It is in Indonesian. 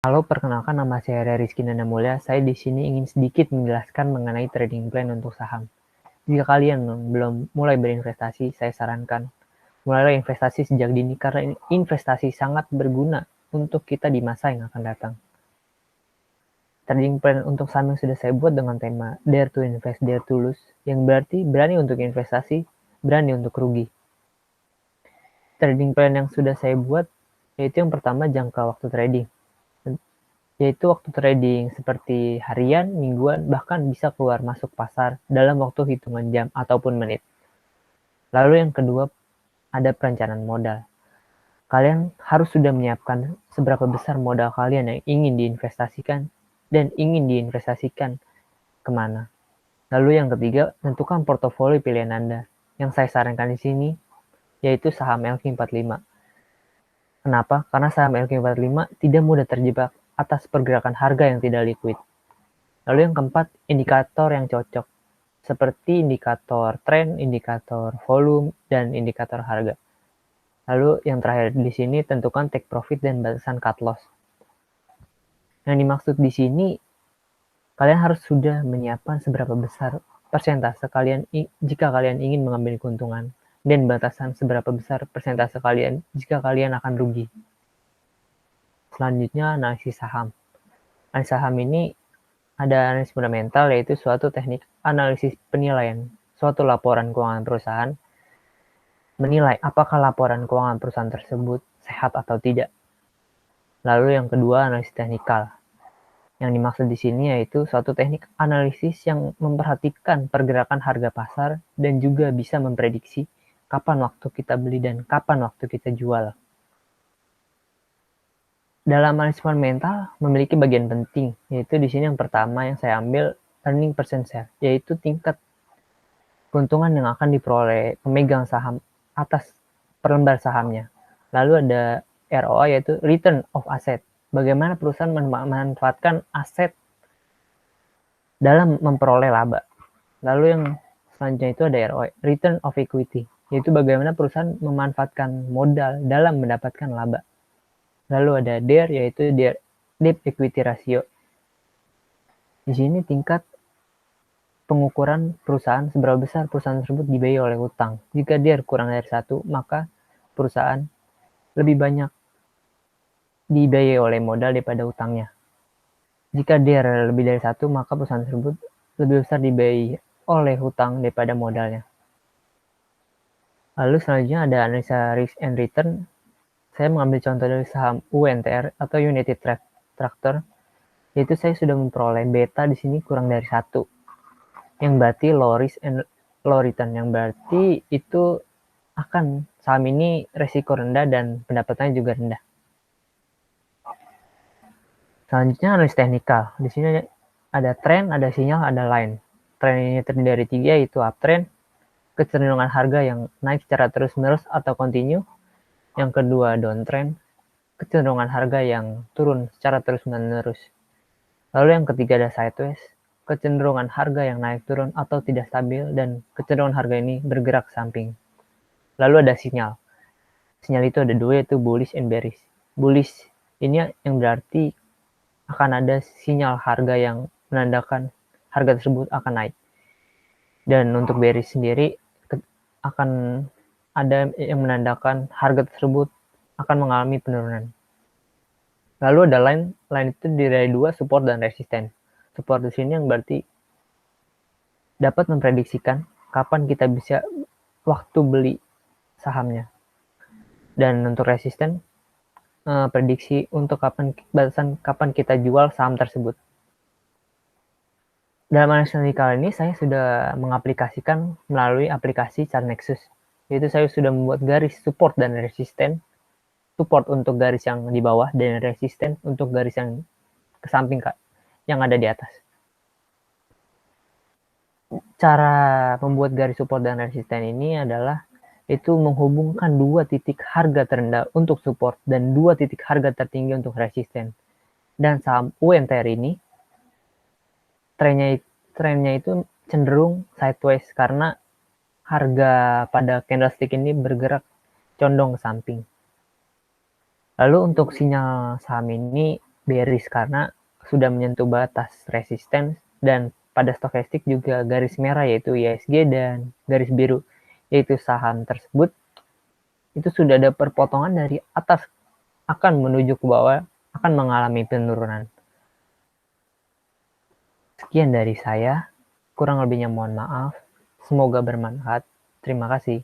Halo, perkenalkan nama saya Rizky Nandamulya. Saya di sini ingin sedikit menjelaskan mengenai trading plan untuk saham. Jika kalian belum mulai berinvestasi, saya sarankan mulailah investasi sejak dini karena investasi sangat berguna untuk kita di masa yang akan datang. Trading plan untuk saham yang sudah saya buat dengan tema Dare to Invest, Dare to Lose, yang berarti berani untuk investasi, berani untuk rugi. Trading plan yang sudah saya buat yaitu yang pertama jangka waktu trading, yaitu waktu trading seperti harian, mingguan, bahkan bisa keluar masuk pasar dalam waktu hitungan jam ataupun menit. Lalu yang kedua, ada perencanaan modal. Kalian harus sudah menyiapkan seberapa besar modal kalian yang ingin diinvestasikan dan ingin diinvestasikan kemana. Lalu yang ketiga, tentukan portofolio pilihan Anda. Yang saya sarankan di sini yaitu saham LQ45. Kenapa? Karena saham LQ45 tidak mudah terjebak atas pergerakan harga yang tidak liquid. Lalu yang keempat, indikator yang cocok, seperti indikator tren, indikator volume, dan indikator harga. Lalu yang terakhir di sini tentukan take profit dan batasan cut loss. Yang dimaksud di sini, kalian harus sudah menyiapkan seberapa besar persentase kalian jika kalian ingin mengambil keuntungan, dan batasan seberapa besar persentase kalian jika kalian akan rugi. Selanjutnya, analisis saham. Analisis saham ini ada analisis fundamental, yaitu suatu teknik analisis penilaian suatu laporan keuangan perusahaan, menilai apakah laporan keuangan perusahaan tersebut sehat atau tidak. Lalu yang kedua, analisis teknikal. Yang dimaksud di sini yaitu suatu teknik analisis yang memperhatikan pergerakan harga pasar dan juga bisa memprediksi kapan waktu kita beli dan kapan waktu kita jual. Dalam analisis fundamental memiliki bagian penting, yaitu di sini yang pertama yang saya ambil earning per share, yaitu tingkat keuntungan yang akan diperoleh pemegang saham atas per lembar sahamnya. Lalu ada ROA, yaitu return of asset. Bagaimana perusahaan memanfaatkan aset dalam memperoleh laba. Lalu yang selanjutnya itu ada ROI, return of equity, yaitu bagaimana perusahaan memanfaatkan modal dalam mendapatkan laba. Lalu ada DER, yaitu debt equity ratio. Di sini tingkat pengukuran perusahaan seberapa besar perusahaan tersebut dibiayai oleh utang. Jika DER kurang dari 1, maka perusahaan lebih banyak dibiayai oleh modal daripada utangnya. Jika DER lebih dari 1, maka perusahaan tersebut lebih besar dibiayai oleh hutang daripada modalnya. Lalu selanjutnya ada analisa risk and return. Saya mengambil contoh dari saham UNTR atau United Tractor, yaitu saya sudah memperoleh beta di sini kurang dari 1, yang berarti low risk and low return, yang berarti itu akan saham ini resiko rendah dan pendapatannya juga rendah. Selanjutnya analis teknikal. Di sini ada tren, ada sinyal, ada line. Tren ini terdiri dari 3, yaitu uptrend, kecenderungan harga yang naik secara terus-menerus atau continue. Yang kedua, downtrend, kecenderungan harga yang turun secara terus-menerus. Lalu yang ketiga ada sideways, kecenderungan harga yang naik turun atau tidak stabil, dan kecenderungan harga ini bergerak samping. Lalu ada sinyal. Sinyal itu ada 2, yaitu bullish and bearish. Bullish ini yang berarti akan ada sinyal harga yang menandakan harga tersebut akan naik. Dan untuk bearish sendiri akan ada yang menandakan harga tersebut akan mengalami penurunan. Lalu ada line itu dari 2, support dan resisten. Support di sini yang berarti dapat memprediksikan kapan kita bisa waktu beli sahamnya. Dan untuk resisten, prediksi untuk batasan kapan kita jual saham tersebut. Dalam analisis teknikal ini saya sudah mengaplikasikan melalui aplikasi Chart Nexus, yaitu saya sudah membuat garis support dan resisten. Support untuk garis yang di bawah dan resisten untuk garis yang ke samping yang ada di atas. Cara membuat garis support dan resisten ini adalah itu menghubungkan 2 titik harga terendah untuk support dan 2 titik harga tertinggi untuk resisten. Dan saham UNTR ini trennya itu cenderung sideways karena harga pada candlestick ini bergerak condong ke samping. Lalu untuk sinyal saham ini bearish karena sudah menyentuh batas resisten, dan pada stokastik juga garis merah yaitu ISG dan garis biru yaitu saham tersebut itu sudah ada perpotongan dari atas akan menuju ke bawah, akan mengalami penurunan. Sekian dari saya, kurang lebihnya mohon maaf. Semoga bermanfaat. Terima kasih.